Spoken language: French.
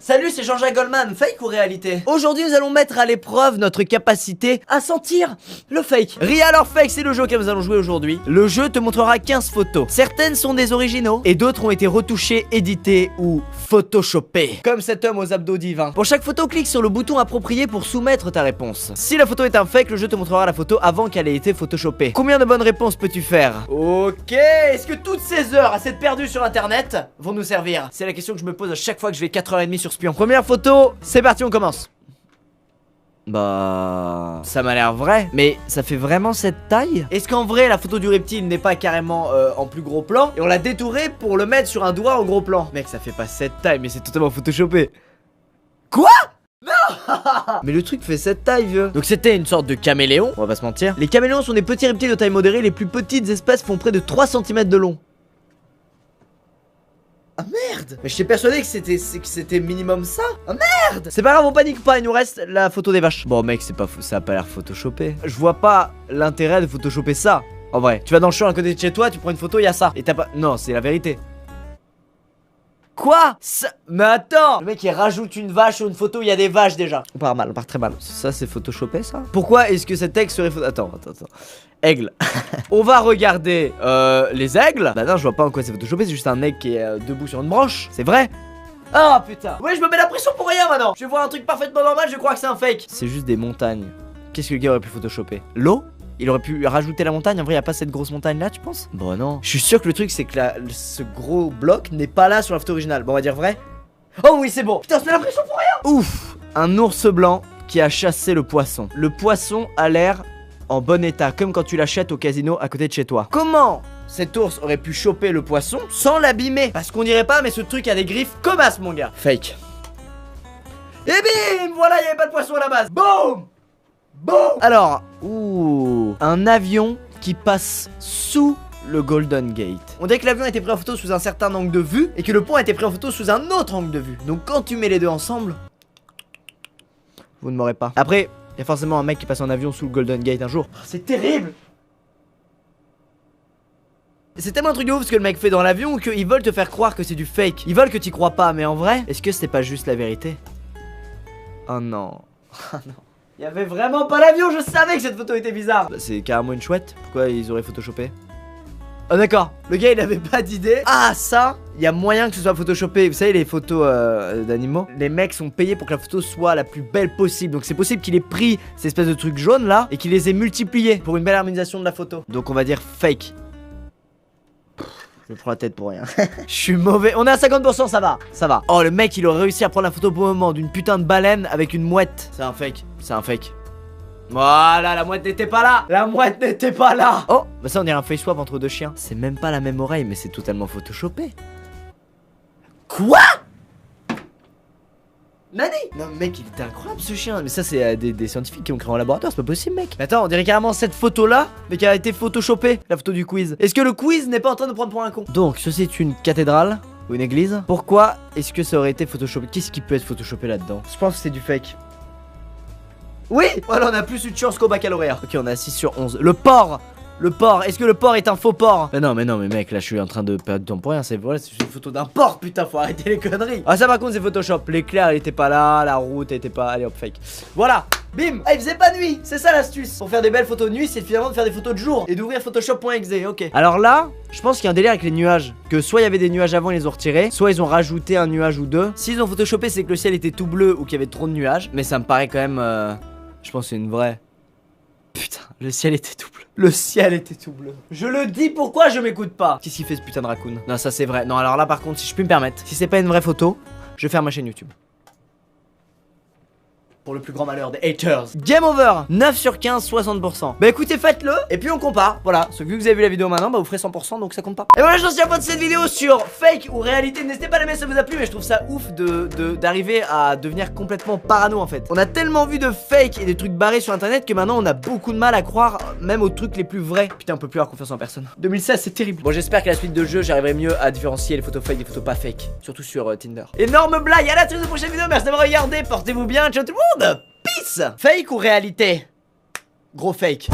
Salut, c'est Jean-Jacques Goldman, fake ou réalité? Aujourd'hui, nous allons mettre à l'épreuve notre capacité à sentir le fake. Real or fake, c'est le jeu auquel nous allons jouer aujourd'hui. Le jeu te montrera 15 photos. Certaines sont des originaux et d'autres ont été retouchées, éditées ou photoshopées. Comme cet homme aux abdos divins. Pour chaque photo, clique sur le bouton approprié pour soumettre ta réponse. Si la photo est un fake, le jeu te montrera la photo avant qu'elle ait été photoshopée. Combien de bonnes réponses peux-tu faire? Ok, est-ce que toutes ces heures à s'être perdues sur internet vont nous servir? C'est la question que je me pose à chaque fois que je vais 4h30 sur Spion. Première photo, c'est parti, on commence. Bah... ça m'a l'air vrai. Mais ça fait vraiment cette taille? Est-ce qu'en vrai la photo du reptile n'est pas carrément en plus gros plan et on l'a détouré pour le mettre sur un doigt en gros plan? Mec, ça fait pas cette taille, mais c'est totalement photoshopé. Quoi? Non. Mais le truc fait cette taille, vieux. Donc c'était une sorte de caméléon, on va pas se mentir. Les caméléons sont des petits reptiles de taille modérée. Les plus petites espèces font près de 3 cm de long. Ah merde! Mais j'étais persuadé que c'était minimum ça. Ah merde! C'est pas grave, on panique pas, il nous reste la photo des vaches. Bon mec, c'est pas fou, ça a pas l'air photoshopé. Je vois pas l'intérêt de photoshopper ça. En vrai, tu vas dans le champ à côté de chez toi, tu prends une photo, il y a ça. Et t'as pas... Non, c'est la vérité. Quoi? Ça... Mais attends! Le mec il rajoute une vache sur une photo où il y a des vaches déjà. On part mal, on part très mal. Ça c'est photoshopé ça? Pourquoi est-ce que cet texte serait Attends. Aigle. On va regarder les aigles. Bah non, je vois pas en quoi c'est photoshopé, c'est juste un aigle qui est debout sur une branche. C'est vrai? Ah putain. Ouais, je me mets la pression pour rien maintenant. Je vois un truc parfaitement normal, je crois que c'est un fake. C'est juste des montagnes. Qu'est-ce que le gars aurait pu photoshopper? L'eau? Il aurait pu rajouter la montagne. En vrai, il n'y a pas cette grosse montagne là, tu penses? Bon, non. Je suis sûr que le truc, c'est que ce gros bloc n'est pas là sur la photo originale. Bon, on va dire vrai. Oh oui, c'est bon. Putain, je mets la pression pour rien. Ouf. Un ours blanc qui a chassé le poisson. Le poisson a l'air en bon état, comme quand tu l'achètes au casino à côté de chez toi. Comment cet ours aurait pu choper le poisson sans l'abîmer? Parce qu'on dirait pas, mais ce truc a des griffes comme as, mon gars. Fake. Et bim. Voilà, il n'y avait pas de poisson à la base. Boum. Bon. Alors, un avion qui passe sous le Golden Gate. On dirait que l'avion a été pris en photo sous un certain angle de vue et que le pont a été pris en photo sous un autre angle de vue. Donc quand tu mets les deux ensemble, vous ne m'aurez pas. Après, il y a forcément un mec qui passe en avion sous le Golden Gate un jour. C'est terrible. C'est tellement un truc de ouf ce que le mec fait dans l'avion qu'ils veulent te faire croire que c'est du fake. Ils veulent que t'y crois pas, mais en vrai, est-ce que c'est pas juste la vérité? Oh non. Oh non. Il y avait vraiment pas l'avion, je savais que cette photo était bizarre. Bah, c'est carrément une chouette. Pourquoi ils auraient photoshopé? Oh d'accord, le gars il avait pas d'idée. Ah ça, il y a moyen que ce soit photoshopé. Vous savez les photos d'animaux, les mecs sont payés pour que la photo soit la plus belle possible. Donc c'est possible qu'il ait pris ces espèces de trucs jaunes là et qu'il les ait multipliés pour une belle harmonisation de la photo. Donc on va dire fake. Je me prends la tête pour rien. Je suis mauvais. On est à 50%, ça va. Ça va. Oh, le mec, il aurait réussi à prendre la photo pour le moment d'une putain de baleine avec une mouette. C'est un fake. C'est un fake. Voilà, la mouette n'était pas là. La mouette n'était pas là. Oh, bah ça, on dirait un face swap entre deux chiens. C'est même pas la même oreille, mais c'est totalement photoshopé. Quoi? Nani? Non mec, il était incroyable ce chien. Mais ça c'est des scientifiques qui ont créé en laboratoire, c'est pas possible mec. Mais attends, on dirait carrément cette photo là, mais qui a été photoshopée. La photo du quiz. Est-ce que le quiz n'est pas en train de prendre pour un con? Donc ceci est une cathédrale ou une église. Pourquoi est-ce que ça aurait été photoshopé? Qu'est-ce qui peut être photoshopé là-dedans? Je pense que c'est du fake. Oui. Voilà, on a plus eu de chance qu'au baccalauréat. Ok, on a 6 sur 11. Le porc. Le porc, est-ce que le porc est un faux porc? Mais non, mais mec, là je suis en train de perdre du temps pour rien. C'est voilà, c'est une photo d'un porc, putain, faut arrêter les conneries. Ah, ça par contre, c'est Photoshop. L'éclair, il était pas là, la route, elle était pas. Allez hop, fake. Voilà, bim. Ah, il faisait pas nuit, c'est ça l'astuce. Pour faire des belles photos de nuit, c'est finalement de faire des photos de jour et d'ouvrir Photoshop.exe. Ok. Alors là, je pense qu'il y a un délire avec les nuages. Que soit il y avait des nuages avant, ils les ont retirés, soit ils ont rajouté un nuage ou deux. S'ils ont Photoshopé, c'est que le ciel était tout bleu ou qu'il y avait trop de nuages. Mais ça me paraît quand même. Je pense que c'est une vraie. Putain, le ciel était tout bleu. Le ciel était tout bleu. Je le dis, pourquoi je m'écoute pas? Qu'est-ce qu'il fait ce putain de raccoon? Non, ça c'est vrai. Non, alors là par contre, si je puis me permettre, si c'est pas une vraie photo, je vais faire ma chaîne YouTube. Pour le plus grand malheur des haters. Game over. 9 sur 15, 60%. Bah écoutez, faites-le. Et puis on compare. Voilà. Vu que vous avez vu la vidéo maintenant, bah vous ferez 100%, donc ça compte pas. Et voilà, je suis à la fin de cette vidéo sur fake ou réalité. N'hésitez pas à l'aimer si ça vous a plu, mais je trouve ça ouf d'arriver à devenir complètement parano en fait. On a tellement vu de fake et des trucs barrés sur internet que maintenant on a beaucoup de mal à croire même aux trucs les plus vrais. Putain, on peut plus avoir confiance en personne. 2016, c'est terrible. Bon, j'espère qu'à la suite de jeu, j'arriverai mieux à différencier les photos fake des photos pas fake. Surtout sur Tinder. Énorme blague. À la prochaine vidéo. Merci d'avoir regardé. Portez-vous bien. Ciao tout le monde. Peace. Fake ou réalité? Gros fake.